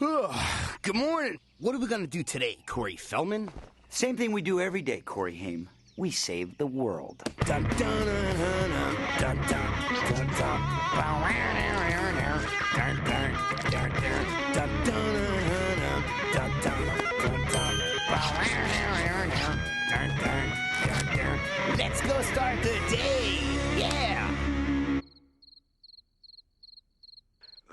Good morning. What are we gonna do today, Corey Feldman? Same thing we do every day, Corey Haim. We save the world. Dun, dun, dun, dun, dun, dun, dun, dun. Let's go start the day. Yeah.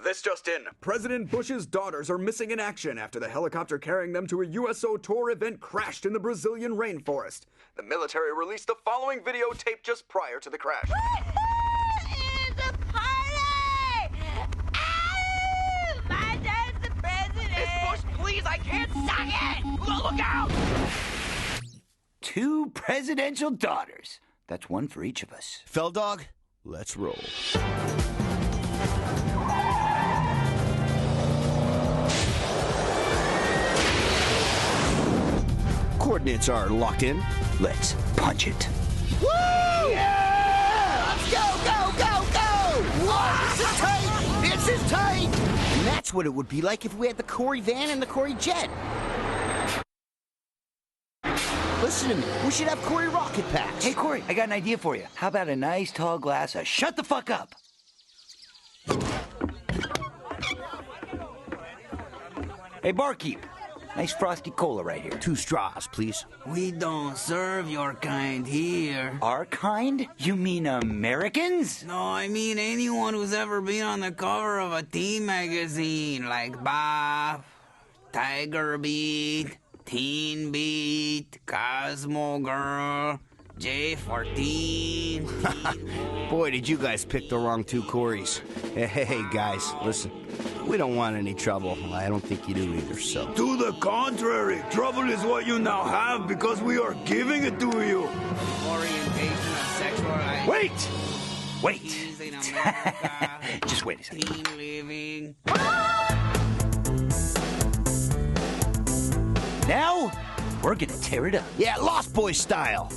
This just in. President Bush's daughters are missing in action after the helicopter carrying them to a USO tour event crashed in the Brazilian rainforest. The military released the following videotape just prior to the crash. It's a party! Oh, my dad's the president! Miss Bush, please, I can't suck it! Look out! 2 presidential daughters. That's one for each of us. Feldog, let's roll. Coordinates are locked in. Let's punch it. Woo! Yeah! Let's go, go, go, go! Whoa, this is tight! This is tight! And that's what it would be like if we had the Corey van and the Corey jet. Listen to me. We should have Corey rocket packs. Hey, Corey, I got an idea for you. How about a nice tall glass of shut the fuck up? Hey, barkeep. Nice frosty cola right here. 2 straws, please. We don't serve your kind here. Our kind? You mean Americans? No, I mean anyone who's ever been on the cover of a teen magazine like Bop, Tiger Beat, Teen Beat, Cosmo Girl, J14. Boy, did you guys pick the wrong 2 Coreys. Hey, guys, listen. We don't want any trouble. I don't think you do either, so... To the contrary, trouble is what you now have because we are giving it to you. Orientation of sexual identity. Wait! In America, Just wait a second. teen living. Now, we're gonna tear it up. Yeah, Lost Boys style.